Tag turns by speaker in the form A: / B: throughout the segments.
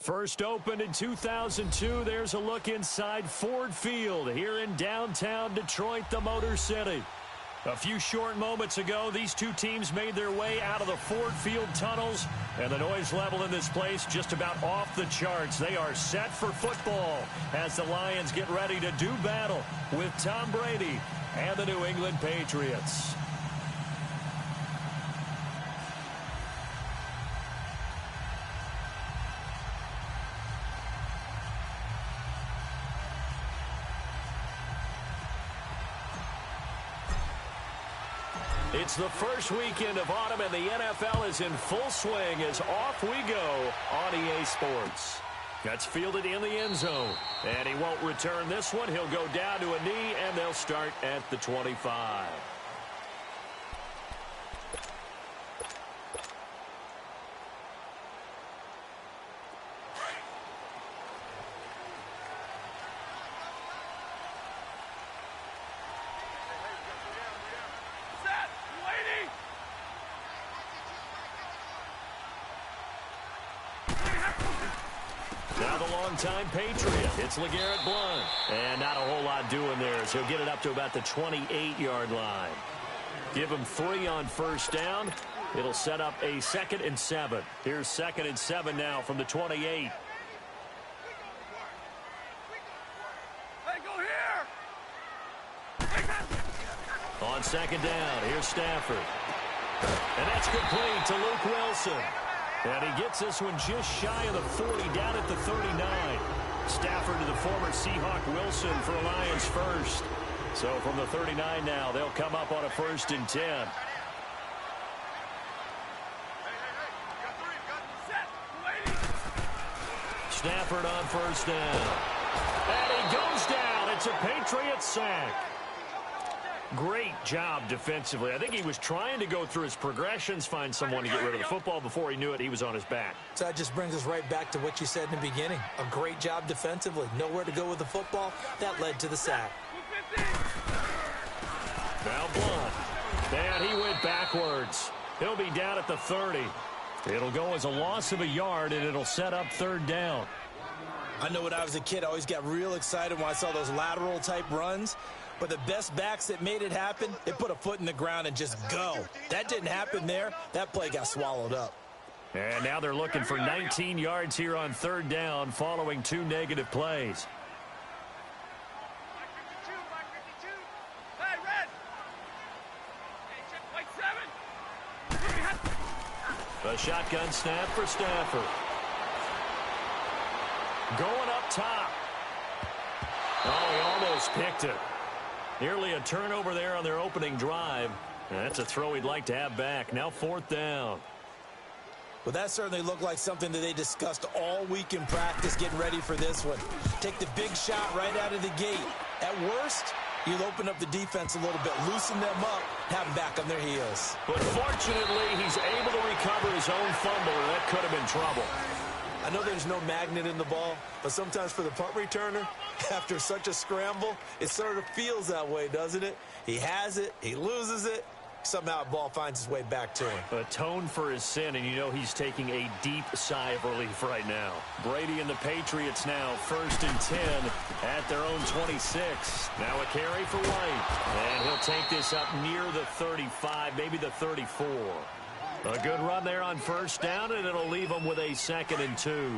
A: First opened in 2002, there's a look inside Ford Field here in downtown Detroit, the Motor City. A few short moments ago, these two teams made their way out of the Ford Field tunnels, and the noise level in this place just about off the charts. They are set for football as the Lions get ready to do battle with Tom Brady and the New England Patriots. It's the first weekend of autumn, and the NFL is in full swing as off we go on EA Sports. That's fielded in the end zone, and he won't return this one. He'll go down to a knee, and they'll start at the 25. Time Patriot. It's LeGarrette Blount. And not a whole lot doing there as he'll get it up to about the 28-yard line. Give him 3 on first down. It'll set up a 2nd and 7. Here's 2nd and 7 now from the 28.
B: Hey, go here!
A: On 2nd down, here's Stafford. And that's complete to Luke Wilson. And he gets this one just shy of the 40, down at the 39. Stafford to the former Seahawk Wilson for Lions first. So from the 39 now, they'll come up on a 1st and 10. Stafford on first down. And he goes down. It's a Patriots sack. Great job defensively. I think he was trying to go through his progressions, find someone to get rid of the football. Before he knew it, he was on his back.
C: So that just brings us right back to what you said in the beginning. A great job defensively. Nowhere to go with the football. That led to the sack.
A: Now Blount. And he went backwards. He'll be down at the 30. It'll go as a loss of a yard, and it'll set up 3rd down.
C: I know when I was a kid, I always got real excited when I saw those lateral-type runs. But the best backs that made it happen, they put a foot in the ground and just go. That didn't happen there. That play got swallowed up.
A: And now they're looking for 19 yards here on 3rd down following 2 negative plays. A shotgun snap for Stafford. Going up top. Oh, he almost picked it. Nearly a turnover there on their opening drive. That's a throw he'd like to have back. Now 4th down.
C: Well, that certainly looked like something that they discussed all week in practice getting ready for this one. Take the big shot right out of the gate. At worst, you'll open up the defense a little bit, loosen them up, have them back on their heels.
A: But fortunately, he's able to recover his own fumble, and that could have been trouble.
C: I know there's no magnet in the ball, but sometimes for the punt returner, after such a scramble, it sort of feels that way, doesn't it? He has it, he loses it, somehow the ball finds its way back to him.
A: Atone for his sin, and you know he's taking a deep sigh of relief right now. Brady and the Patriots now 1st and 10 at their own 26. Now a carry for White, and he'll take this up near the 35, maybe the 34. A good run there on first down, and it'll leave them with a 2nd and 2.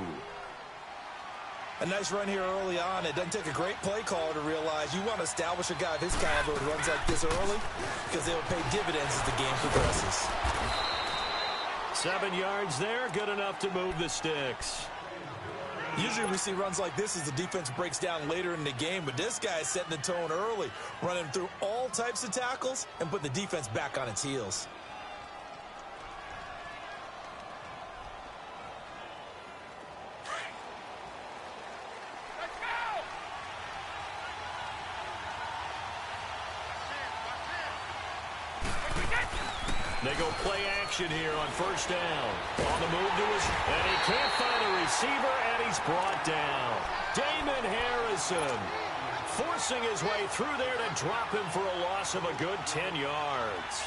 C: A nice run here early on. It doesn't take a great play caller to realize you want to establish a guy of his caliber who runs like this early because they'll pay dividends as the game progresses.
A: 7 yards there, good enough to move the sticks.
C: Usually we see runs like this as the defense breaks down later in the game, but this guy is setting the tone early, running through all types of tackles and put the defense back on its heels.
A: They go play action here on first down. On the move to his, and he can't find a receiver, and he's brought down. Damon Harrison forcing his way through there to drop him for a loss of a good 10 yards.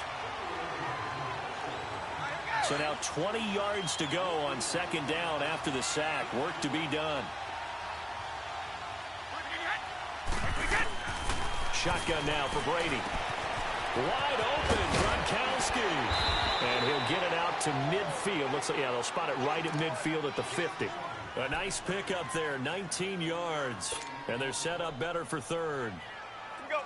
A: So now 20 yards to go on second down after the sack. Work to be done. Shotgun now for Brady. Wide open, Gronkowski. And he'll get it out to midfield. Looks like, yeah, they'll spot it right at midfield at the 50. A nice pickup there, 19 yards. And they're set up better for third.
B: Go.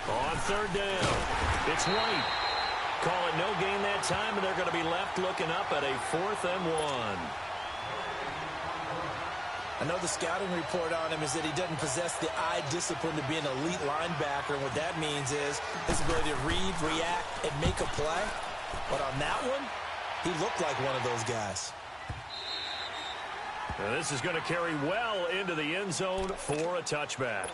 A: On third down, it's White. Call it no gain that time, and they're going to be left looking up at a 4th and 1.
C: I know the scouting report on him is that he doesn't possess the eye discipline to be an elite linebacker. And what that means is his ability to read, react, and make a play. But on that one, he looked like one of those guys.
A: Now this is going to carry well into the end zone for a touchback.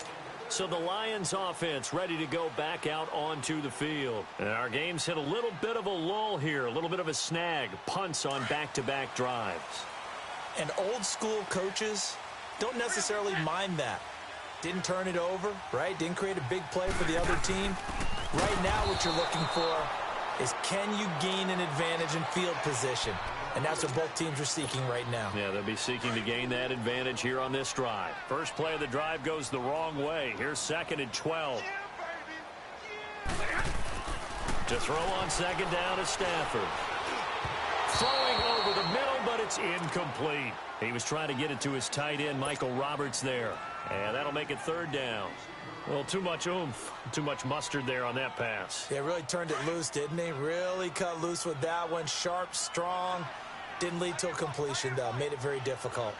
A: So the Lions offense ready to go back out onto the field. And our game's hit a little bit of a lull here, a little bit of a snag. Punts on back-to-back drives.
C: And old school coaches don't necessarily mind that. Didn't turn it over, right? Didn't create a big play for the other team. Right now what you're looking for is, can you gain an advantage in field position? And that's what both teams are seeking right now.
A: Yeah, they'll be seeking to gain that advantage here on this drive. First play of the drive goes the wrong way. Here's 2nd and 12. To throw on second down is Stafford. Throwing over the middle, but it's incomplete. He was trying to get it to his tight end, Michael Roberts, there. And that'll make it 3rd down. Well, too much oomph, too much mustard there on that pass.
C: Yeah, really turned it loose, didn't he? Really cut loose with that one. Sharp, strong. Didn't lead to a completion, though. Made it very difficult.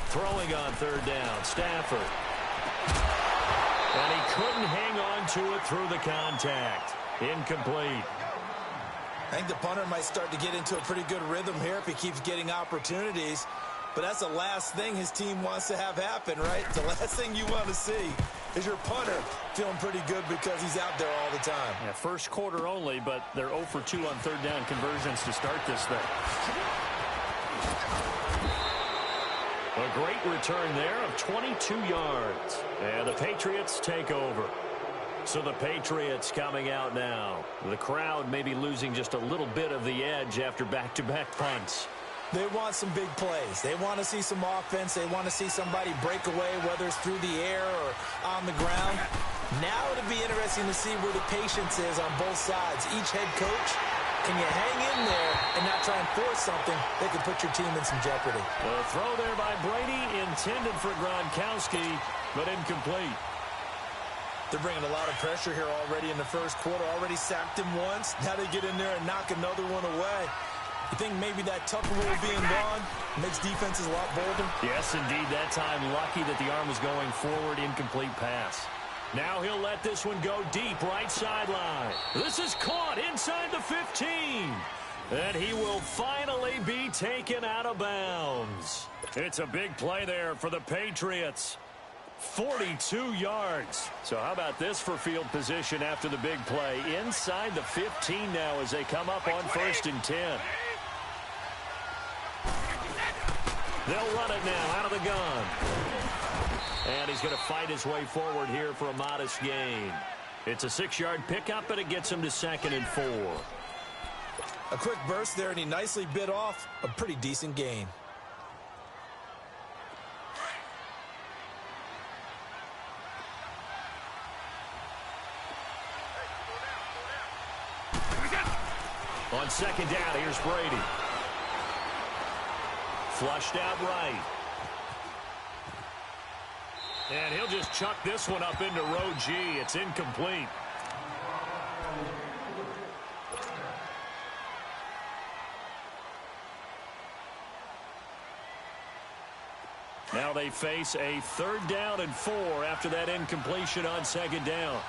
A: Throwing on 3rd down, Stafford. And he couldn't hang on to it through the contact. Incomplete.
C: I think the punter might start to get into a pretty good rhythm here if he keeps getting opportunities. But that's the last thing his team wants to have happen, right? The last thing you want to see is your punter feeling pretty good because he's out there all the time.
A: Yeah, first quarter only, but they're 0 for 2 on 3rd down conversions to start this thing. A great return there of 22 yards. And the Patriots take over. So the Patriots coming out now. The crowd maybe losing just a little bit of the edge after back-to-back punts.
C: They want some big plays. They want to see some offense. They want to see somebody break away, whether it's through the air or on the ground. Now it'll be interesting to see where the patience is on both sides. Each head coach, can you hang in there and not try and force something that could put your team in some jeopardy?
A: The throw there by Brady, intended for Gronkowski, but incomplete.
C: They're bringing a lot of pressure here already in the first quarter. Already sacked him once. Now they get in there and knock another one away. You think maybe that tuck rule being gone makes defenses a lot bolder?
A: Yes, indeed. That time lucky that the arm was going forward. Incomplete pass. Now he'll let this one go deep, right sideline. This is caught inside the 15. And he will finally be taken out of bounds. It's a big play there for the Patriots. 42 yards. So how about this for field position after the big play? Inside the 15 now as they come up on 1st and 10. They'll run it now out of the gun. And he's going to fight his way forward here for a modest gain. It's a 6-yard pickup, and it gets him to 2nd and 4.
C: A quick burst there, and he nicely bit off a pretty decent gain.
A: On 2nd down, here's Brady. Flushed out right. And he'll just chuck this one up into row G. It's incomplete. Now they face a 3rd down and 4 after that incompletion on 2nd down.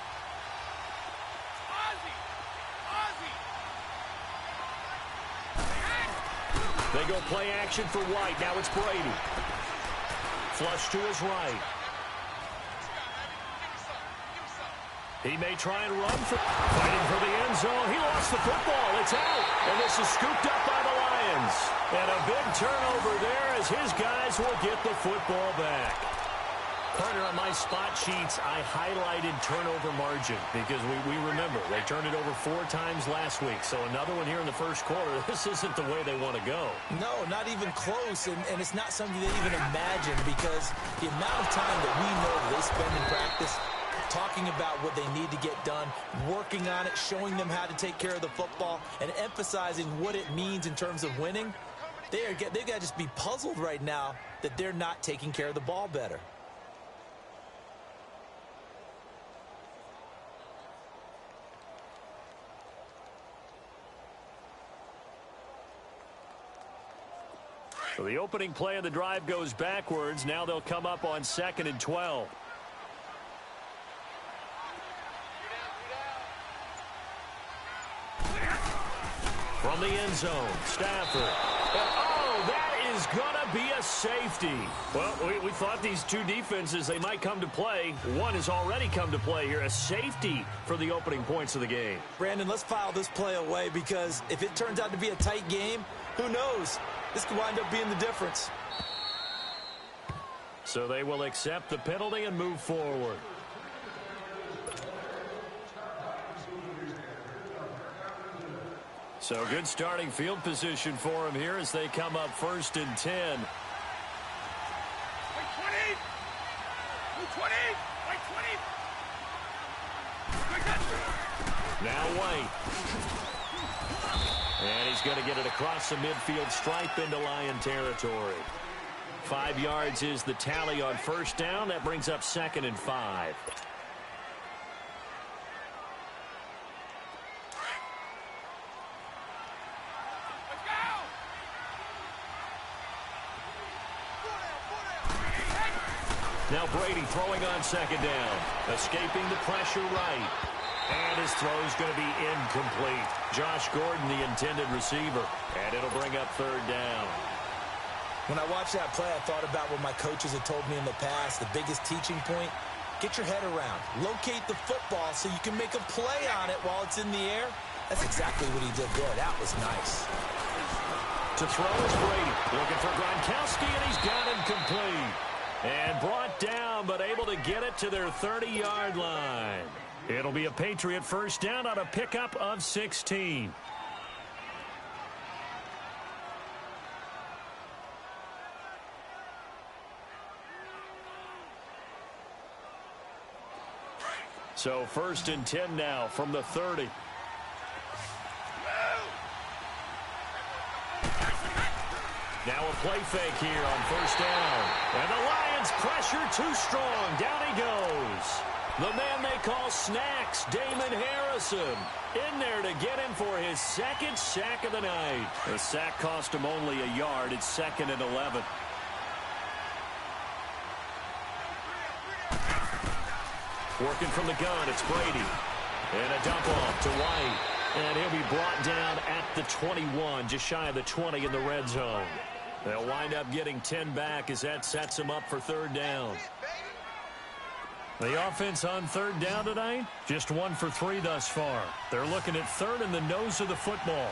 A: They go play action for White. Now it's Brady. Flush to his right. He may try and run for fighting for the end zone. He lost the football. It's out. And this is scooped up by the Lions. And a big turnover there as his guys will get the football back. Partner, on my spot sheets, I highlighted turnover margin because we remember they turned it over 4 times last week. So another one here in the first quarter. This isn't the way they want to go.
C: No, not even close. And it's not something they even imagine because the amount of time that we know that they spend in practice talking about what they need to get done, working on it, showing them how to take care of the football, and emphasizing what it means in terms of winning, they've got to just be puzzled right now that they're not taking care of the ball better.
A: So the opening play of the drive goes backwards. Now they'll come up on 2nd and 12. From the end zone, Stafford. Oh, that is going to be a safety. Well, we thought these two defenses, they might come to play. One has already come to play here. A safety for the opening points of the game.
C: Brandon, let's file this play away because if it turns out to be a tight game, who knows? This could wind up being the difference.
A: So they will accept the penalty and move forward. So good starting field position for him here as they come up 1st and 10.
B: 20! 20! 20!
A: Now White. And he's going to get it across the midfield stripe into Lion territory. 5 yards is the tally on 1st down. That brings up 2nd and 5. Now Brady throwing on 2nd down. Escaping the pressure right. And his throw is going to be incomplete. Josh Gordon, the intended receiver. And it'll bring up 3rd down.
C: When I watched that play, I thought about what my coaches had told me in the past. The biggest teaching point, get your head around. Locate the football so you can make a play on it while it's in the air. That's exactly what he did there. That was nice.
A: To throw is Brady. Looking for Gronkowski, and he's got him complete. And brought down, but able to get it to their 30-yard line. It'll be a Patriot 1st down on a pickup of 16. So 1st and 10 now from the 30. Now a play fake here on 1st down. And the Lions pressure too strong. Down he goes. The man they call Snacks, Damon Harrison, in there to get him for his 2nd sack of the night. The sack cost him only a yard. It's 2nd and 11. Working from the gun, it's Brady. And a dump off to White. And he'll be brought down at the 21, just shy of the 20 in the red zone. They'll wind up getting 10 back as that sets them up for 3rd down. The offense on 3rd down tonight, just 1 for 3 thus far. They're looking at 3rd in the nose of the football.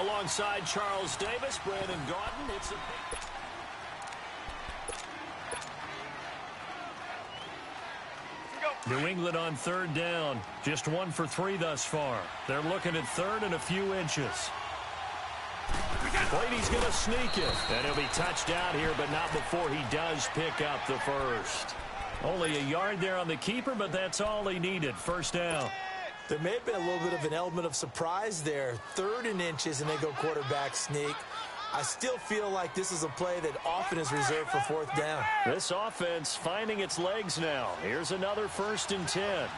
A: Alongside Charles Davis, Brandon Gaudin, it's a... New England on 3rd down. Just 1 for 3 thus far. They're looking at 3rd and a few inches. Brady's going to sneak it. And he'll be touched out here, but not before he does pick up the 1st. Only a yard there on the keeper, but that's all he needed. 1st down.
C: There may have been a little bit of an element of surprise there. 3rd and inches, and they go quarterback sneak. I still feel like this is a play that often is reserved for 4th down.
A: This offense finding its legs now. Here's another 1st and 10.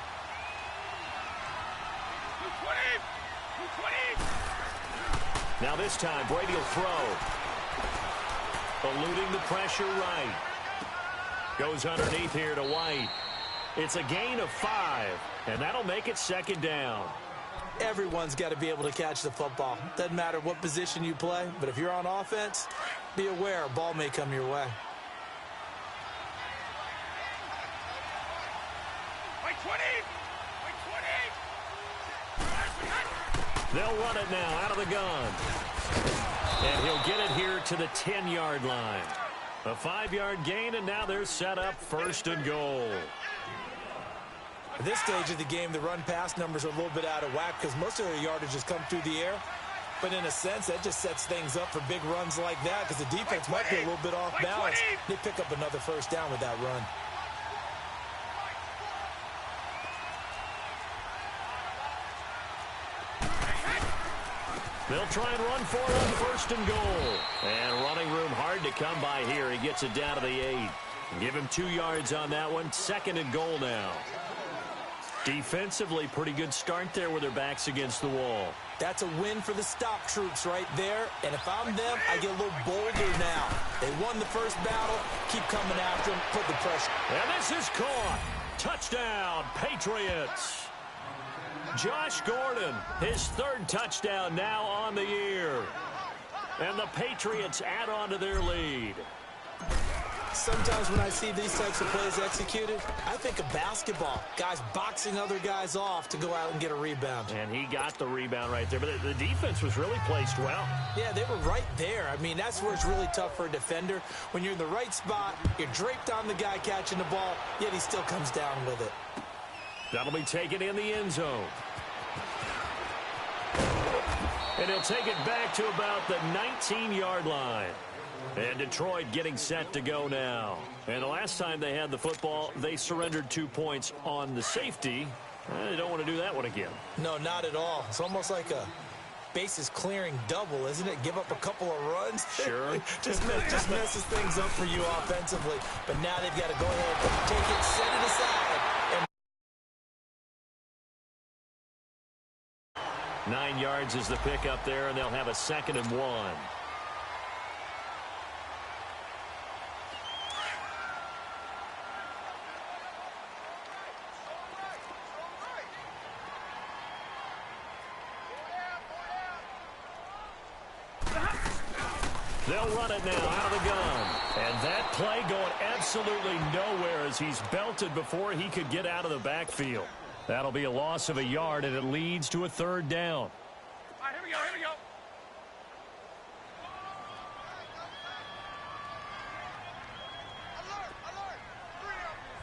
A: Now this time, Brady will throw. Eluding the pressure right. Goes underneath here to White. It's a gain of 5, and that'll make it 2nd down.
C: Everyone's got to be able to catch the football. Doesn't matter what position you play, but if you're on offense, be aware a ball may come your way.
A: They'll run it now out of the gun. And he'll get it here to the 10-yard line. A 5-yard gain, and now they're set up 1st and goal.
C: At this stage of the game, the run-pass numbers are a little bit out of whack because most of their yardage has come through the air. But in a sense, that just sets things up for big runs like that because the defense might be a little bit off balance. They pick up another 1st down with that run.
A: They'll try and run for it on 1st and goal. And running room hard to come by here. He gets it down to the 8. Give him 2 yards on that one. 2nd and goal now. Defensively, pretty good start there with their backs against the wall.
C: That's a win for the stop troops right there. And if I'm them, I get a little bolder now. They won the 1st battle. Keep coming after them. Put the pressure.
A: And this is caught. Touchdown, Patriots. Josh Gordon, his 3rd touchdown now on the year. And the Patriots add on to their lead.
C: Sometimes when I see these types of plays executed, I think of basketball. Guys boxing other guys off to go out and get a rebound.
A: And he got the rebound right there. But the defense was really placed well.
C: Yeah, they were right there. I mean, that's where it's really tough for a defender. When you're in the right spot, you're draped on the guy catching the ball, yet he still comes down with it.
A: That'll be taken in the end zone. And he'll take it back to about the 19-yard line. And Detroit getting set to go now. And the last time they had the football, they surrendered 2 points on the safety. They don't want to do that one again.
C: No, not at all. It's almost like a bases clearing double, isn't it? Give up a couple of runs.
A: Sure.
C: just messes things up for you offensively. But now they've got to go ahead, take it, set it aside. And
A: 9 yards is the pickup there, and they'll have a 2nd and 1. They'll run it now out of the gun. And that play going absolutely nowhere as he's belted before he could get out of the backfield. That'll be a loss of a yard, and it leads to a 3rd down.
B: All right, here we go.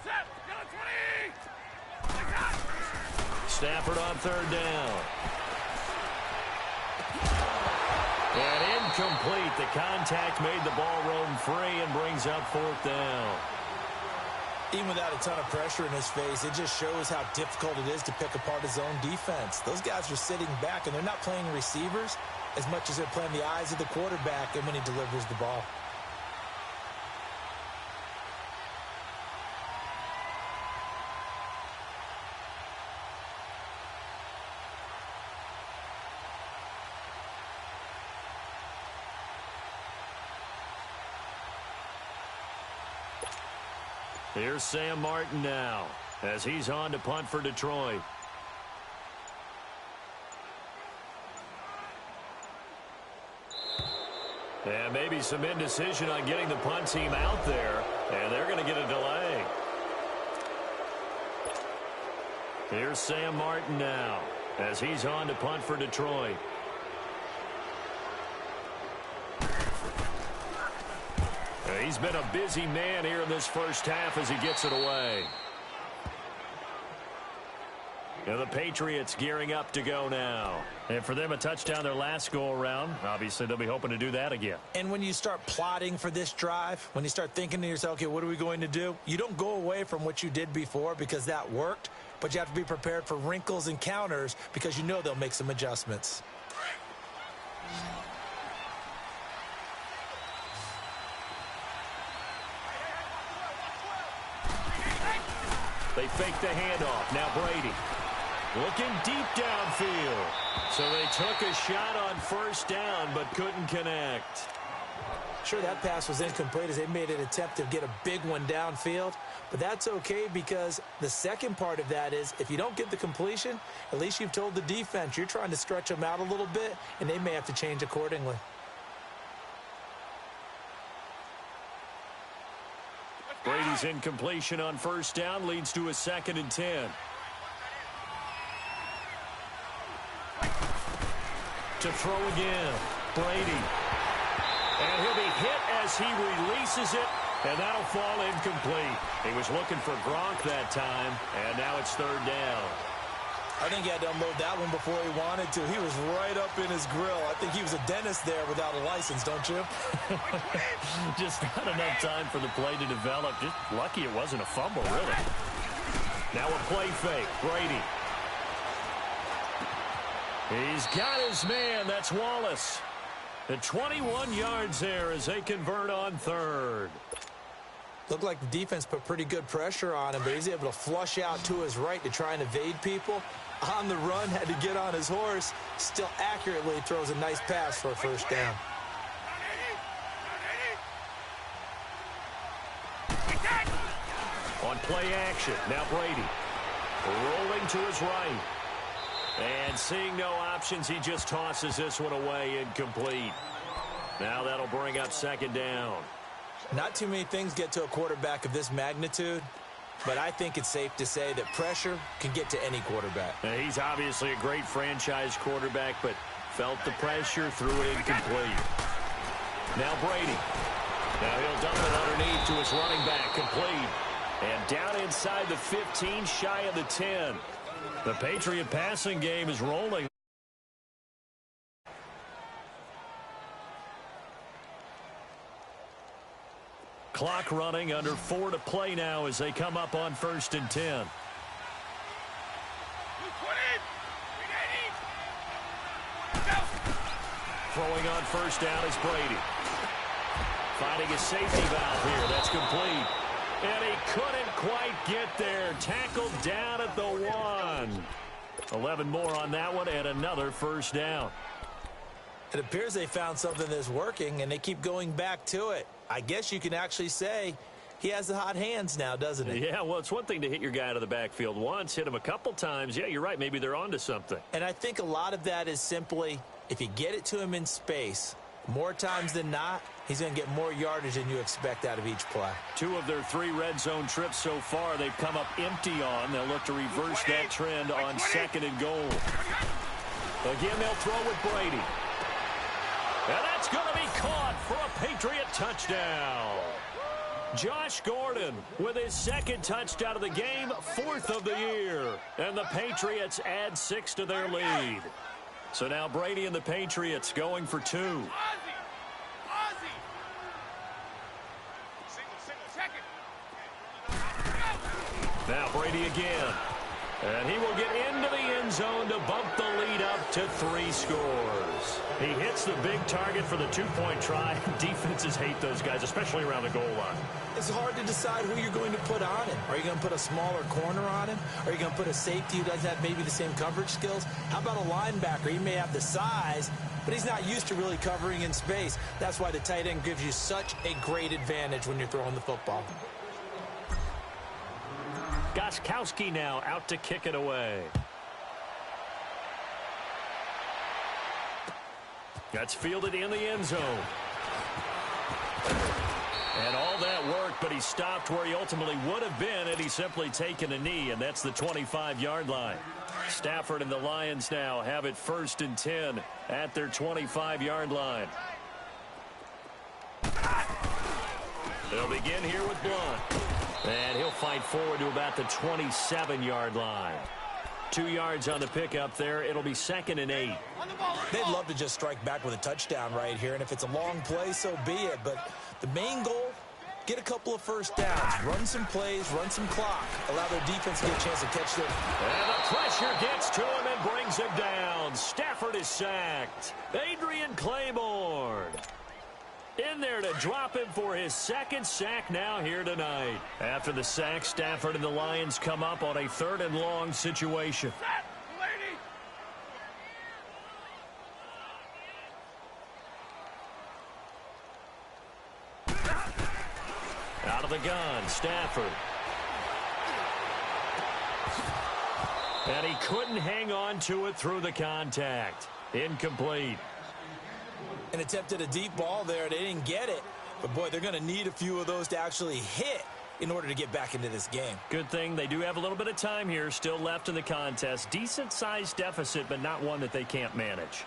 B: Set. Go 20.
A: Stafford on 3rd down. And incomplete. The contact made the ball roam free and brings up 4th down.
C: Even without a ton of pressure in his face, it just shows how difficult it is to pick apart his own defense. Those guys are sitting back, and they're not playing receivers as much as they're playing the eyes of the quarterback and when he delivers the ball.
A: Here's Sam Martin now as he's on to punt for Detroit. And maybe some indecision on getting the punt team out there, and they're going to get a delay. Here's Sam Martin now as he's on to punt for Detroit. He's been a busy man here in this 1st half as he gets it away. And the Patriots gearing up to go now. And for them, a touchdown their last go-around. Obviously, they'll be hoping to do that again.
C: And when you start plotting for this drive, when you start thinking to yourself, okay, what are we going to do? You don't go away from what you did before because that worked, but you have to be prepared for wrinkles and counters because you know they'll make some adjustments.
A: They fake the handoff. Now Brady looking deep downfield. So they took a shot on 1st down but couldn't connect.
C: Sure, that pass was incomplete as they made an attempt to get a big one downfield. But that's okay because the second part of that is if you don't get the completion, at least you've told the defense you're trying to stretch them out a little bit, and they may have to change accordingly.
A: Brady's incompletion on 1st down leads to a 2nd and 10. To throw again, Brady. And he'll be hit as he releases it, and that'll fall incomplete. He was looking for Gronk that time, and now it's third down.
C: I think he had to unload that one before he wanted to. He was right up in his grill. I think he was a dentist there without a license, don't you?
A: Just not enough time for the play to develop. Just lucky it wasn't a fumble, really. Now a play fake. Brady. He's got his man. That's Wallace. And 21 yards there as they convert on third.
C: Looked like the defense put pretty good pressure on him, but he's able to flush out to his right to try and evade people. On the run, had to get on his horse. Still accurately throws a nice pass for a first down.
A: On play action, now Brady. Rolling to his right. And seeing no options, he just tosses this one away, incomplete. Now that'll bring up second down.
C: Not too many things get to a quarterback of this magnitude, but I think it's safe to say that pressure can get to any quarterback.
A: He's obviously a great franchise quarterback, but felt the pressure, threw it incomplete. Now Brady. Now he'll dump it underneath to his running back, complete. And down inside the 15, shy of the 10. The Patriot passing game is rolling. Clock running, under 4 to play now as they come up on 1st and 10. Throwing on first down is Brady. Finding a safety valve here. That's complete. And he couldn't quite get there. Tackled down at the 1. 11 more on that one and another first down.
C: It appears they found something that's working, and they keep going back to it. I guess you can actually say he has the hot hands now, doesn't he?
A: Yeah, well, it's one thing to hit your guy out of the backfield once, hit him a couple times. Yeah, you're right. Maybe they're onto something.
C: And I think a lot of that is simply if you get it to him in space, more times than not, he's going to get more yardage than you expect out of each play. 2
A: of their 3 red zone trips so far, they've come up empty on. They'll look to reverse that trend on 2nd and goal. Again, they'll throw with Brady. And that's going to be caught for a Patriot touchdown. Josh Gordon with his 2nd touchdown of the game, 4th of the year. And the Patriots add 6 to their lead. So now Brady and the Patriots going for 2. Now Brady again. And he will get into the end zone to bump the lead up to 3 scores. He hits the big target for the 2-point try. Defenses hate those guys, especially around the goal line.
C: It's hard to decide who you're going to put on him. Are you going to put a smaller corner on him? Are you going to put a safety who doesn't have maybe the same coverage skills? How about a linebacker? He may have the size, but he's not used to really covering in space. That's why the tight end gives you such a great advantage when you're throwing the football.
A: Gostkowski now out to kick it away. That's fielded in the end zone. And all that worked, but he stopped where he ultimately would have been had he simply taken a knee, and that's the 25-yard line. Stafford and the Lions now have it 1st and 10 at their 25-yard line. They'll begin here with Blunt. And he'll fight forward to about the 27-yard line. 2 yards on the pickup there. It'll be 2nd and 8.
C: They'd love to just strike back with a touchdown right here, and if it's a long play, so be it. But the main goal, get a couple of first downs, run some plays, run some clock, allow their defense to get a chance to catch them.
A: And the pressure gets to him and brings him down. Stafford is sacked. Adrian Claiborne in there to drop him for his 2nd sack now here tonight. After the sack, Stafford and the Lions come up on a 3rd and long situation. Out of the gun, Stafford. And he couldn't hang on to it through the contact. Incomplete.
C: And attempted a deep ball there. They didn't get it. But, boy, they're going to need a few of those to actually hit in order to get back into this game.
A: Good thing they do have a little bit of time here still left in the contest. Decent-sized deficit, but not one that they can't manage.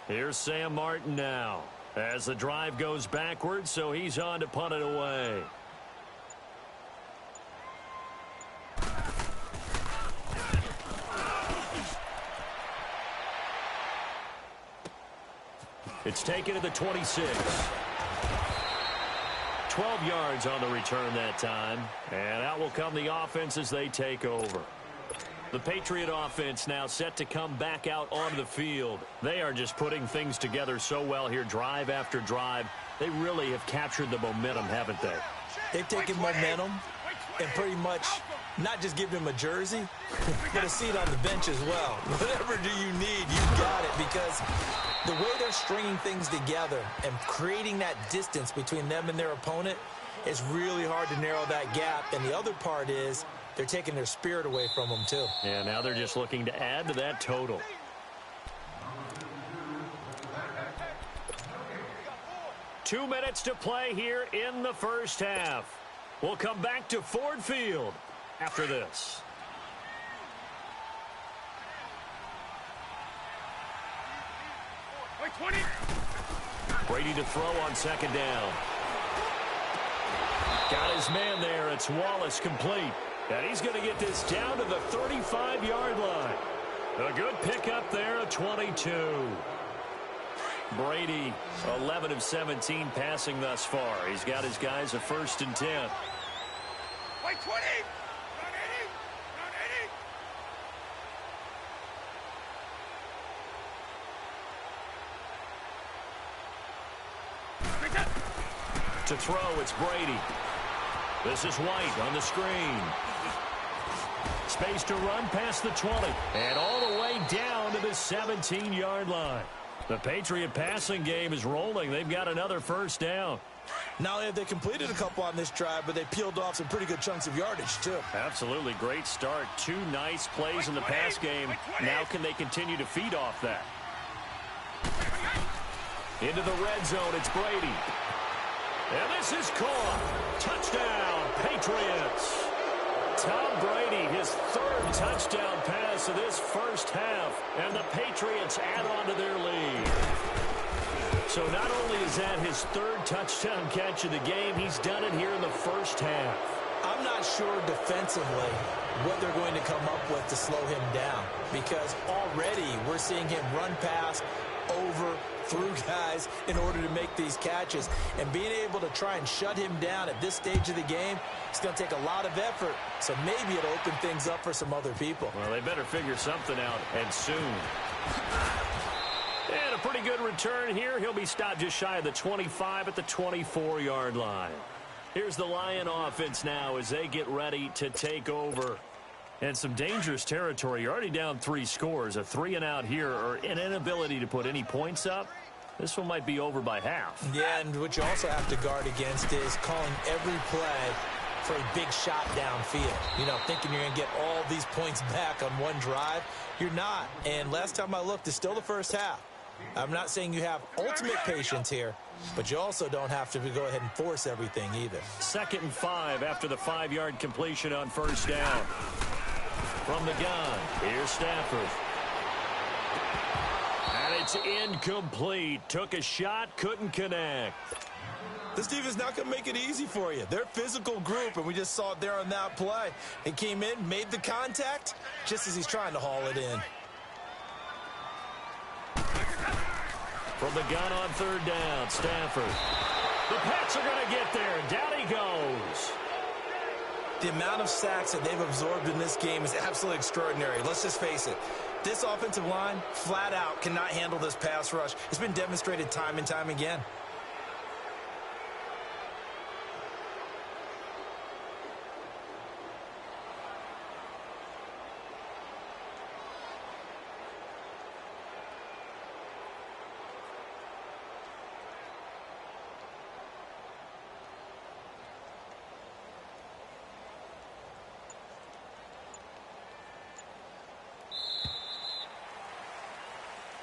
A: Here's Sam Martin now. As the drive goes backwards, so he's on to punt it away. It's taken to the 26. 12 yards on the return that time. And out will come the offense as they take over. The Patriot offense now set to come back out onto the field. They are just putting things together so well here, drive after drive. They really have captured the momentum, haven't they?
C: They've taken momentum and pretty much not just given him a jersey, but a seat on the bench as well. Whatever do you need, you got it, because the way they're stringing things together and creating that distance between them and their opponent is really hard to narrow that gap. And the other part is they're taking their spirit away from them, too.
A: Yeah, now they're just looking to add to that total. Two minutes to play here in the first half. We'll come back to Ford Field after this.
B: Wait, 20.
A: Brady to throw on second down. Got his man there. It's Wallace complete. And he's going to get this down to the 35-yard line. A good pickup there, a 22. Brady, 11 of 17 passing thus far. He's got his guys a 1st and 10.
B: Wait, 20. Run 80. Run 80.
A: To throw, it's Brady. This is White on the screen. Space to run past the 20. And all the way down to the 17-yard line. The Patriot passing game is rolling. They've got another 1st down.
C: Not only have they completed a couple on this drive, but they peeled off some pretty good chunks of yardage, too.
A: Absolutely great start. 2 nice plays in the pass game. Now can they continue to feed off that? Into the red zone, it's Brady. And this is caught. Touchdown, Patriots. Tom Brady, his 3rd touchdown pass of this first half, and the Patriots add on to their lead. So not only is that his 3rd touchdown catch of the game, he's done it here in the first half.
C: I'm not sure defensively what they're going to come up with to slow him down, because already we're seeing him run past, over, through guys in order to make these catches. And being able to try and shut him down at this stage of the game, it's going to take a lot of effort. So maybe it'll open things up for some other people.
A: Well, they better figure something out, and soon. And a pretty good return here. He'll be stopped just shy of the 25 at the 24-yard line. Here's the Lion offense now as they get ready to take over. And some dangerous territory. You're already down 3 scores. A 3-and-out here, or an inability to put any points up. This one might be over by half.
C: Yeah, and what you also have to guard against is calling every play for a big shot downfield. You know, thinking you're going to get all these points back on one drive. You're not. And last time I looked, it's still the first half. I'm not saying you have ultimate patience here, but you also don't have to go ahead and force everything either.
A: 2nd and 5 after the 5-yard completion on 1st down. From the gun, here's Stafford. And it's incomplete. Took a shot, couldn't connect.
C: This defense not going to make it easy for you. They're a physical group, and we just saw it there on that play. He came in, made the contact, just as he's trying to haul it in.
A: From the gun on 3rd down, Stafford. The Pats are going to get there. Down he goes.
C: The amount of sacks that they've absorbed in this game is absolutely extraordinary. Let's just face it. This offensive line, flat out, cannot handle this pass rush. It's been demonstrated time and time again.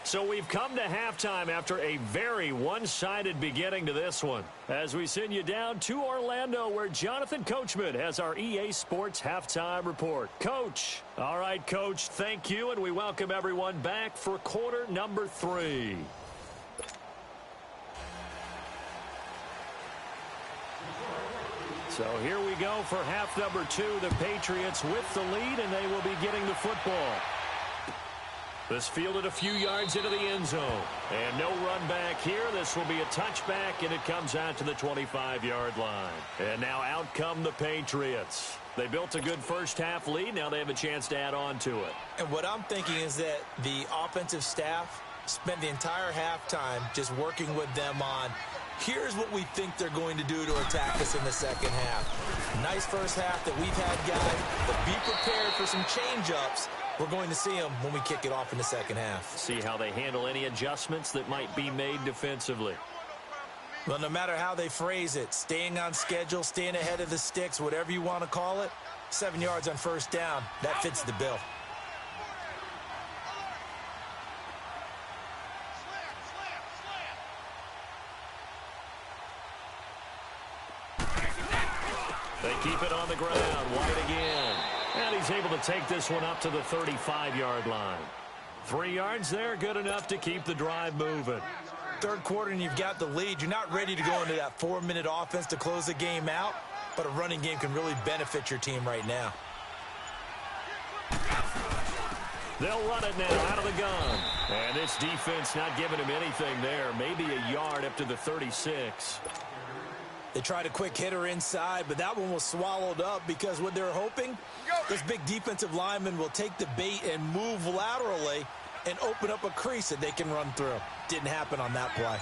A: So we've come to halftime after a very one-sided beginning to this one. As we send you down to Orlando, where Jonathan Coachman has our EA Sports Halftime Report. Coach. All right, Coach, thank you, and we welcome everyone back for quarter number 3. So here we go for half number 2. The Patriots with the lead, and they will be getting the football. This fielded a few yards into the end zone. And no run back here. This will be a touchback, and it comes out to the 25-yard line. And now out come the Patriots. They built a good first-half lead. Now they have a chance to add on to it.
C: And what I'm thinking is that the offensive staff spent the entire halftime just working with them on, here's what we think they're going to do to attack us in the second half. Nice first half that we've had, guys, but be prepared for some change-ups. We're going to see them when we kick it off in the second half.
A: See how they handle any adjustments that might be made defensively.
C: Well, no matter how they phrase it, staying on schedule, staying ahead of the sticks, whatever you want to call it, 7 yards on first down, that fits the bill.
A: They keep it on the ground. White again. And he's able to take this one up to the 35-yard line. 3 yards there, good enough to keep the drive moving.
C: Third quarter and you've got the lead. You're not ready to go into that 4-minute offense to close the game out, but a running game can really benefit your team right now.
A: They'll run it now out of the gun. And this defense not giving him anything there. Maybe a yard up to the 36.
C: They tried a quick hitter inside, but that one was swallowed up because what they're hoping, this big defensive lineman will take the bait and move laterally and open up a crease that they can run through. Didn't happen on that play.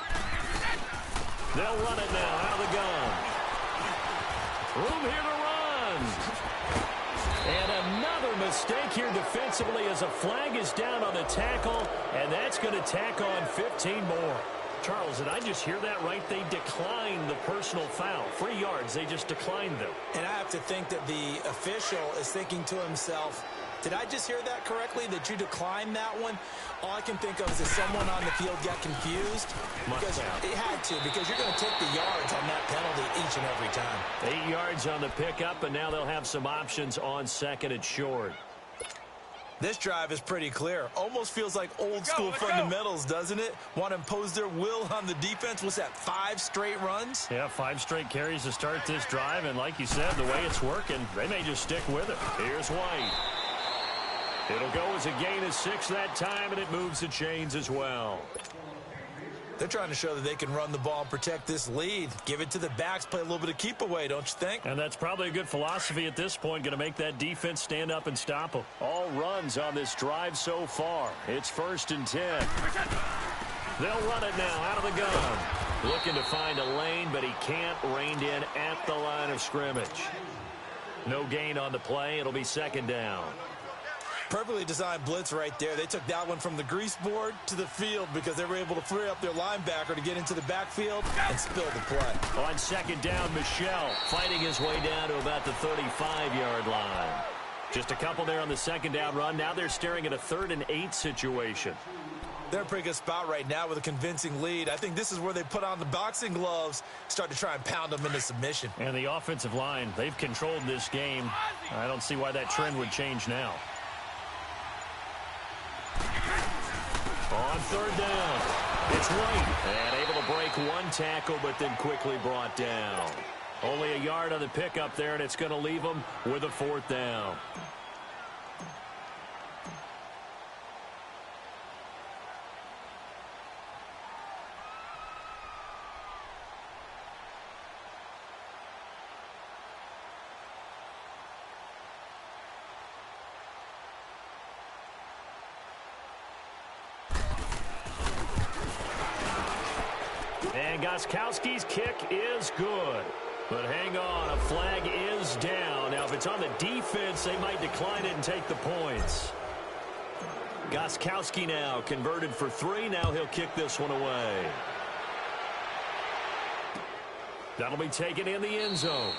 A: They'll run it now out of the gun. Room here to run. And another mistake here defensively as a flag is down on the tackle, and that's going to tack on 15 more. Charles, did I just hear that right? They declined the personal foul. 3 yards, they just declined them.
C: And I have to think that the official is thinking to himself, did I just hear that correctly, that you declined that one? All I can think of is that someone on the field got confused. Because it had to, because you're going to take the yards on that penalty each and every time.
A: 8 yards on the pickup, and now they'll have some options on second and short.
C: This drive is pretty clear. Almost feels like old school fundamentals, doesn't it? Want to impose their will on the defense. What's that, 5 straight runs?
A: Yeah, 5 straight carries to start this drive. And like you said, the way it's working, they may just stick with it. Here's White. It'll go as a gain of 6 that time, and it moves the chains as well.
C: They're trying to show that they can run the ball and protect this lead. Give it to the backs, play a little bit of keep away, don't you think?
A: And that's probably a good philosophy at this point, going to make that defense stand up and stop them. All runs on this drive so far. It's 1st and 10. They'll run it now out of the gun. Looking to find a lane, but he can't. Reined in at the line of scrimmage. No gain on the play. It'll be 2nd down.
C: Perfectly designed blitz right there. They took that one from the grease board to the field because they were able to free up their linebacker to get into the backfield and spill the play.
A: On 2nd down, Michel fighting his way down to about the 35-yard line. Just a couple there on the 2nd down run. Now they're staring at a 3rd and 8 situation.
C: They're in a pretty good spot right now with a convincing lead. I think this is where they put on the boxing gloves, start to try and pound them into submission.
A: And the offensive line, they've controlled this game. I don't see why that trend would change now. On 3rd down, it's White, and able to break one tackle, but then quickly brought down. Only a yard on the pickup there, and it's going to leave them with a 4th down. And Gostkowski's kick is good. But hang on, a flag is down. Now, if it's on the defense, they might decline it and take the points. Gostkowski now converted for 3. Now he'll kick this one away. That'll be taken in the end zone.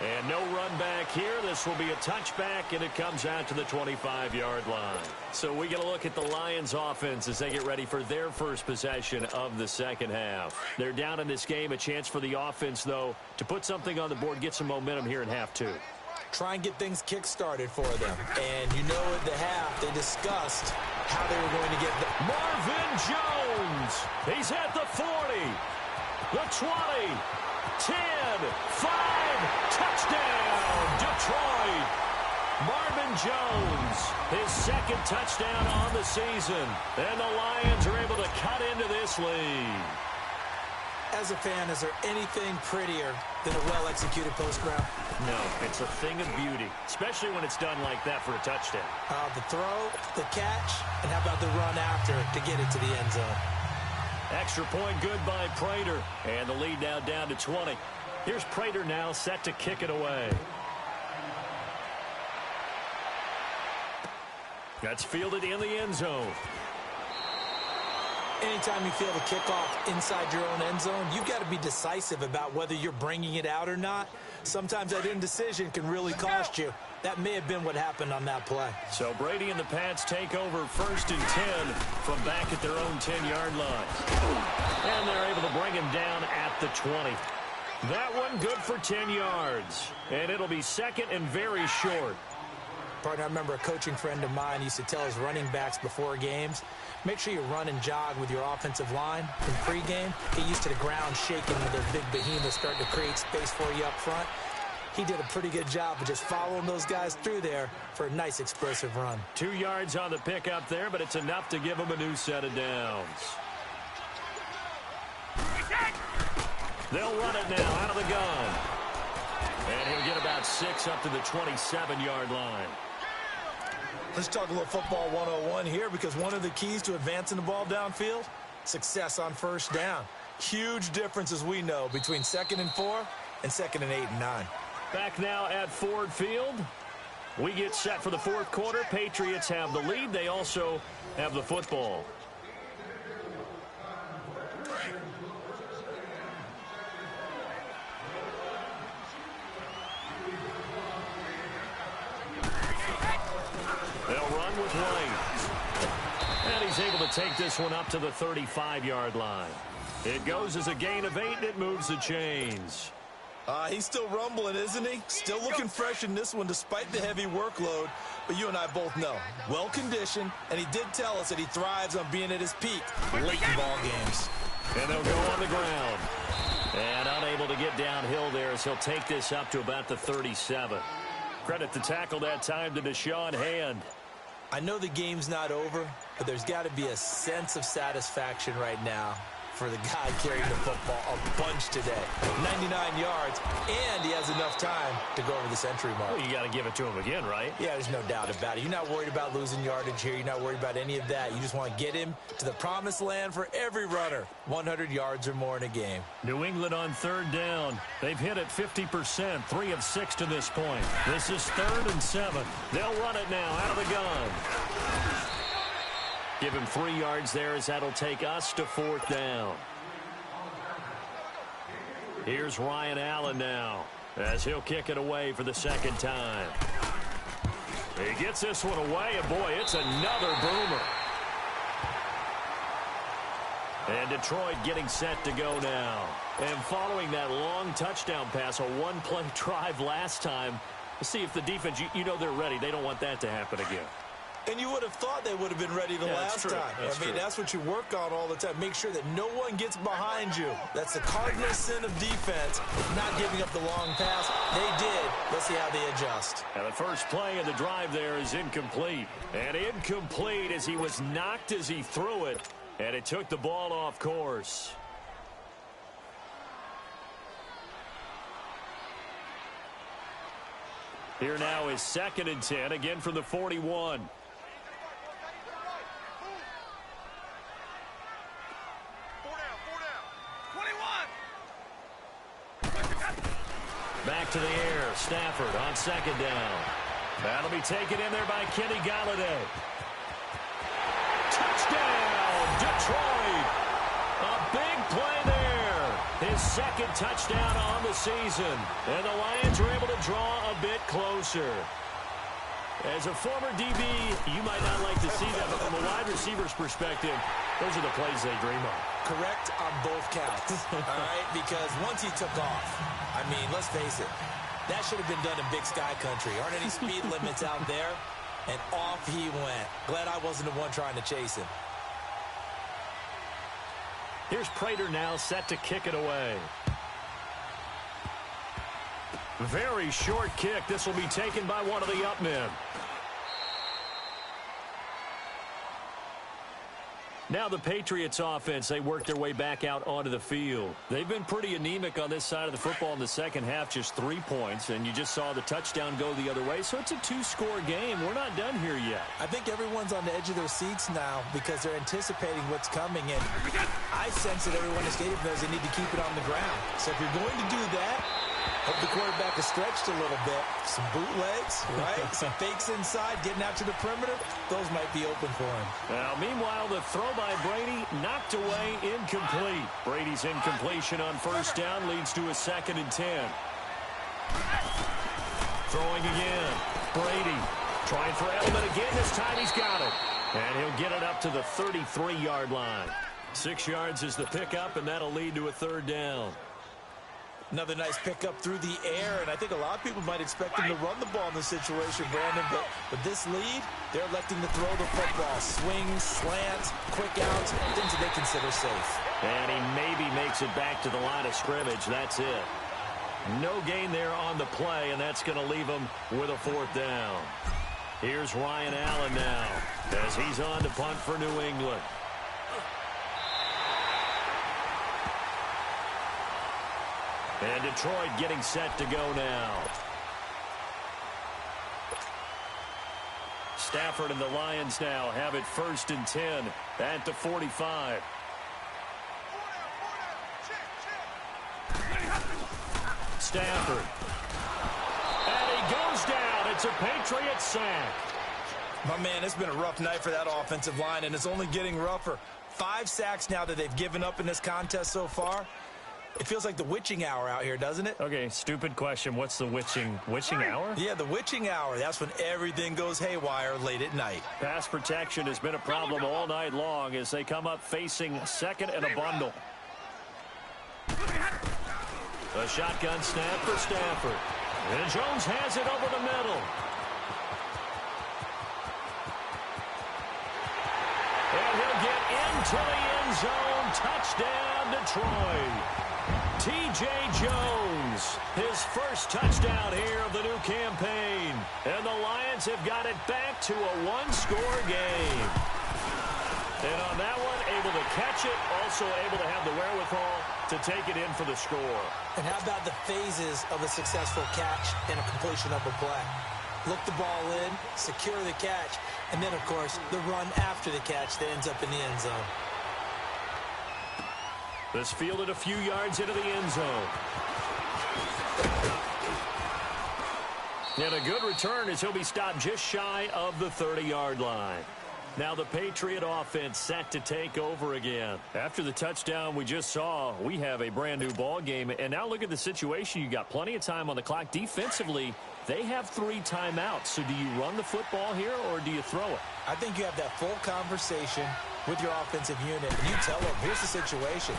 A: And no run back here. This will be a touchback, and it comes out to the 25-yard line. So we get a look at the Lions offense as they get ready for their first possession of the second half. They're down in this game. A chance for the offense, though, to put something on the board, get some momentum here in half 2.
C: Try and get things kick-started for them. And you know at the half, they discussed how they were going to get the...
A: Marvin Jones! He's at the 40, the 20, 10, 5, Marvin Jones, his second touchdown on the season. And the Lions are able to cut into this lead.
C: As a fan, is there anything prettier than a well-executed post route?
A: No, it's a thing of beauty, especially when it's done like that for a touchdown.
C: The throw, the catch, and how about the run after to get it to the end zone?
A: Extra point good by Prater, and the lead now down to 20. Here's Prater now set to kick it away. That's fielded in the end zone.
C: Anytime you feel the kickoff inside your own end zone, you've got to be decisive about whether you're bringing it out or not. Sometimes that indecision can really cost you. That may have been what happened on that play.
A: So Brady and the Pats take over 1st and 10 from back at their own 10-yard line. And they're able to bring him down at the 20. That one good for 10 yards. And it'll be second and very short.
C: Partner, I remember a coaching friend of mine used to tell his running backs before games, make sure you run and jog with your offensive line in pregame. Get used to the ground shaking with those big behemoths starting to create space for you up front. He did a pretty good job of just following those guys through there for a nice explosive run.
A: 2 yards on the pickup there, but it's enough to give him a new set of downs. They'll run it now out of the gun. And he'll get about 6 up to the 27-yard line.
C: Let's talk a little football 101 here, because one of the keys to advancing the ball downfield, success on first down. Huge difference, as we know, between 2nd and 4 and 2nd and 8 and 9.
A: Back now at Ford Field. We get set for the fourth quarter. Patriots have the lead. They also have the football. They'll run with White. And he's able to take this one up to the 35-yard line. It goes as a gain of 8, and it moves the chains.
C: He's still rumbling, isn't he? Still looking fresh in this one despite the heavy workload. But you and I both know, well-conditioned, and he did tell us that he thrives on being at his peak late in ball games.
A: And they'll go on the ground. And unable to get downhill there as he'll take this up to about the 37. Credit the tackle that time to Deshaun Hand.
C: I know the game's not over, but there's got to be a sense of satisfaction right now for the guy carrying the football a bunch today. 99 yards, and he has enough time to go over the century mark.
A: Well, you got to give it to him again, right?
C: Yeah, there's no doubt about it. You're not worried about losing yardage here. You're not worried about any of that. You just want to get him to the promised land for every runner. 100 yards or more in a game.
A: New England on 3rd down. They've hit it 50%, 3 of 6 to this point. This is 3rd and 7. They'll run it now out of the gun. Give him 3 yards there as that'll take us to 4th down. Here's Ryan Allen now as he'll kick it away for the 2nd time. He gets this one away, and boy, it's another boomer. And Detroit getting set to go now. And following that long touchdown pass, a one-play drive last time, let's see if the defense, you know they're ready. They don't want that to happen again.
C: And you would have thought they would have been ready the last time. I mean, that's what you work on all the time. Make sure that no one gets behind you. That's the cardinal sin of defense, not giving up the long pass. They did. Let's see how they adjust.
A: And the first play of the drive there is incomplete. And incomplete as he was knocked as he threw it. And it took the ball off course. Here now is 2nd and 10, again from the 41. Back to the air. Stafford on 2nd down. That'll be taken in there by Kenny Galladay. Touchdown, Detroit. A big play there. His 2nd touchdown on the season. And the Lions are able to draw a bit closer. As a former DB, you might not like to see that, but from a wide receiver's perspective, those are the plays they dream of.
C: Correct on both counts, all right? Because once he took off, I mean, let's face it, that should have been done in Big Sky Country. Aren't any speed limits out there? And off he went. Glad I wasn't the one trying to chase him.
A: Here's Prater now set to kick it away. Very short kick. This will be taken by one of the up men. Now the Patriots offense, they work their way back out onto the field. They've been pretty anemic on this side of the football in the second half, just 3 points, and you just saw the touchdown go the other way, so it's a 2-score game. We're not done here yet.
C: I think everyone's on the edge of their seats now because they're anticipating what's coming, and I sense that everyone in the stadium knows they need to keep it on the ground. So if you're going to do that, hope the quarterback is stretched a little bit. Some bootlegs, right? Some fakes inside, getting out to the perimeter. Those might be open for him.
A: Now, meanwhile, the throw by Brady knocked away, incomplete. Brady's incompletion on first down leads to a 2nd and 10. Throwing again. Brady trying for Edelman again. This time he's got it. And he'll get it up to the 33-yard line. 6 yards is the pickup, and that'll lead to a 3rd down.
C: Another nice pickup through the air, and I think a lot of people might expect him to run the ball in this situation, Brandon, but with this lead, they're electing to throw the football. Swings, slants, quick outs, things that they consider safe.
A: And he maybe makes it back to the line of scrimmage. That's it. No gain there on the play, and that's going to leave him with a 4th down. Here's Ryan Allen now as he's on to punt for New England. And Detroit getting set to go now. Stafford and the Lions now have it 1st and 10 at the 45. Stafford. And he goes down. It's a Patriots sack.
C: My man, it's been a rough night for that offensive line, and it's only getting rougher. 5 sacks now that they've given up in this contest so far. It feels like the witching hour out here, doesn't it?
A: Okay, stupid question. What's the witching hour?
C: Yeah, the witching hour. That's when everything goes haywire late at night.
A: Pass protection has been a problem all night long as they come up facing 2nd and a bundle. A shotgun snap for Stafford. And Jones has it over the middle. And he'll get into the end zone. Touchdown, Detroit. T.J. Jones, his first touchdown here of the new campaign. And the Lions have got it back to a 1-score game. And on that one, able to catch it, also able to have the wherewithal to take it in for the score.
C: And how about the phases of a successful catch and a completion of a play? Look the ball in, secure the catch, and then, of course, the run after the catch that ends up in the end zone.
A: This fielded a few yards into the end zone. And a good return as he'll be stopped just shy of the 30-yard line. Now the Patriot offense set to take over again. After the touchdown we just saw, we have a brand new ball game. And now look at the situation. You got plenty of time on the clock. Defensively, they have 3 timeouts. So do you run the football here or do you throw it?
C: I think you have that full conversation with your offensive unit, and you tell them, here's the situation.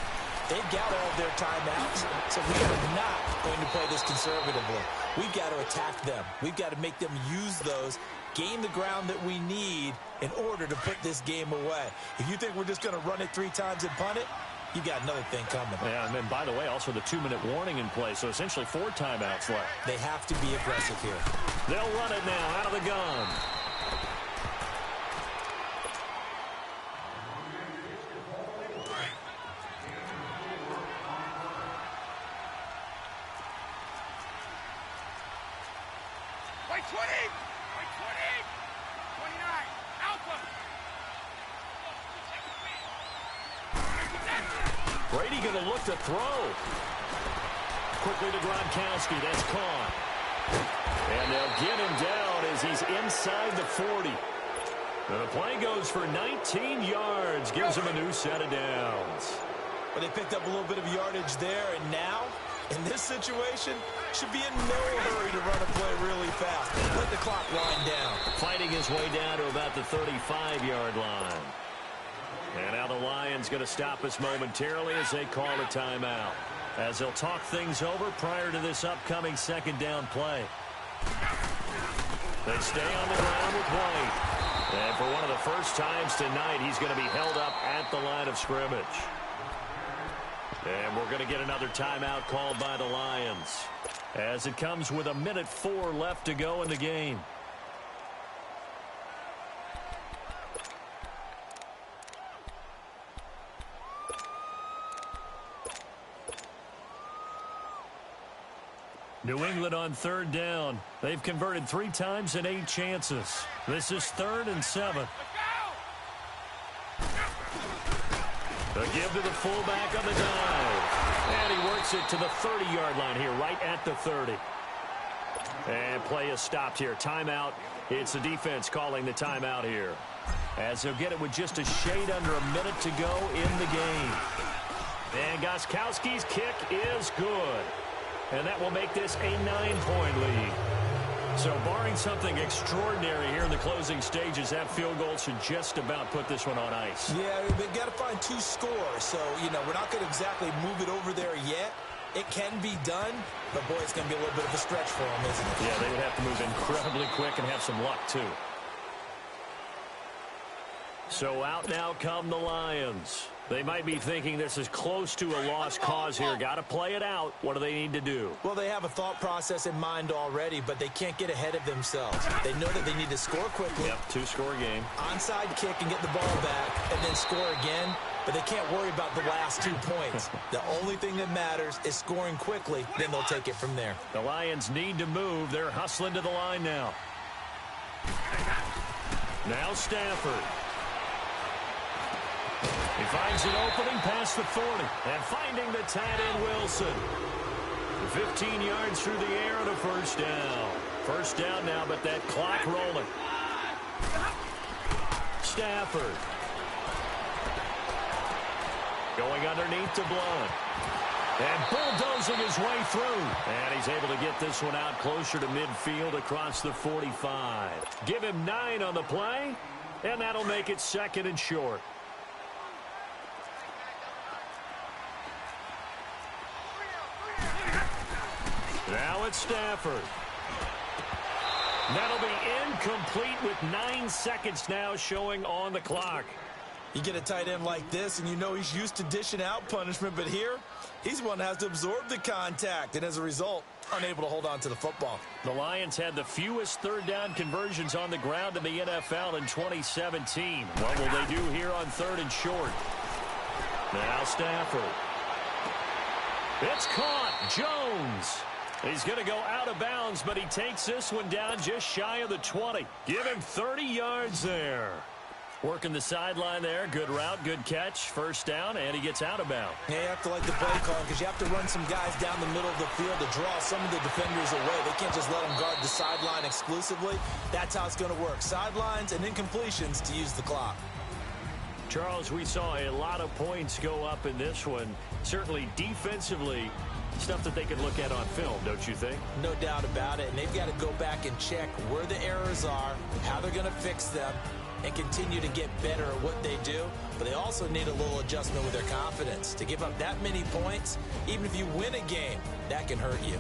C: They've got all of their timeouts, so we are not going to play this conservatively. We've got to attack them. We've got to make them use those, gain the ground that we need in order to put this game away. If you think we're just going to run it 3 times and punt it, you got another thing coming.
A: Yeah, and then, by the way, also the 2-minute warning in play, so essentially 4 timeouts left.
C: They have to be aggressive here.
A: They'll run it now out of the gun.
B: White 20! White 20! 29! Alpha!
A: Brady going to look to throw. Quickly to Gronkowski. That's caught. And they'll get him down as he's inside the 40. And the play goes for 19 yards. Gives him a new set of downs.
C: But they picked up a little bit of yardage there, and now, in this situation, should be in no hurry to run a play really fast. Let the clock wind down.
A: Fighting his way down to about the 35-yard line. And now the Lions going to stop us momentarily as they call a timeout. As they'll talk things over prior to this upcoming 2nd down play. They stay on the ground with White. And for one of the first times tonight, he's going to be held up at the line of scrimmage. And we're going to get another timeout called by the Lions. as it comes with 1:04 left to go in the game. New England on 3rd down. They've converted 3 times in 8 chances. This is 3rd and 7. The give to the fullback on the dive. And he works it to the 30-yard line here, right at the 30. And play is stopped here. Timeout. It's the defense calling the timeout here, as they'll get it with just a shade under a minute to go in the game. And Gostkowski's kick is good. And that will make this a 9-point lead. So barring something extraordinary here in the closing stages, that field goal should just about put this one on ice.
C: Yeah, they've got to find 2 scores. So, we're not going to exactly move it over there yet. It can be done, but, boy, it's going to be a little bit of a stretch for them, isn't it?
A: Yeah, they would have to move incredibly quick and have some luck, too. So out now come the Lions. They might be thinking this is close to a lost cause here. Got to play it out. What do they need to do?
C: Well, they have a thought process in mind already, but they can't get ahead of themselves. They know that they need to score quickly.
A: Yep, 2-score game.
C: Onside kick and get the ball back and then score again, but they can't worry about the last 2 points. The only thing that matters is scoring quickly, then they'll take it from there.
A: The Lions need to move. They're hustling to the line now. Now Stafford. He finds an opening past the 40. And finding the tight end, Wilson. 15 yards through the air and a first down. First down now, but that clock rolling. Stafford. Going underneath to Blunt. And bulldozing his way through. And he's able to get this one out closer to midfield across the 45. Give him 9 on the play, and that'll make it 2nd and short. Now it's Stafford. That'll be incomplete with 9 seconds now showing on the clock.
C: You get a tight end like this, and you know he's used to dishing out punishment, but here, he's one that has to absorb the contact, and as a result, unable to hold on to the football.
A: The Lions had the fewest third-down conversions on the ground in the NFL in 2017. What will they do here on 3rd and short? Now Stafford. It's caught. Jones. He's going to go out of bounds, but he takes this one down just shy of the 20. Give him 30 yards there. Working the sideline there. Good route, good catch. First down, and he gets out of bounds.
C: Yeah, you have to like the play call because you have to run some guys down the middle of the field to draw some of the defenders away. They can't just let them guard the sideline exclusively. That's how it's going to work. Sidelines and incompletions to use the clock.
A: Charles, we saw a lot of points go up in this one. Certainly defensively, stuff that they could look at on film, don't you think?
C: No doubt about it. And they've got to go back and check where the errors are, how they're going to fix them, and continue to get better at what they do. But they also need a little adjustment with their confidence. To give up that many points, even if you win a game, that can hurt you.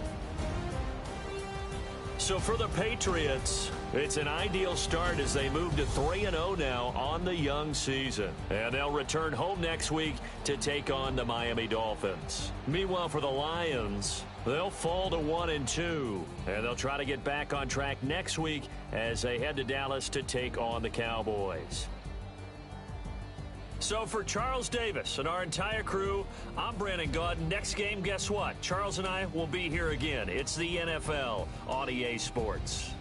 A: So for the Patriots, it's an ideal start as they move to 3-0 now on the young season. And they'll return home next week to take on the Miami Dolphins. Meanwhile, for the Lions, they'll fall to 1-2. And they'll try to get back on track next week as they head to Dallas to take on the Cowboys. So for Charles Davis and our entire crew, I'm Brandon Gaudin. Next game, guess what? Charles and I will be here again. It's the NFL on EA Sports.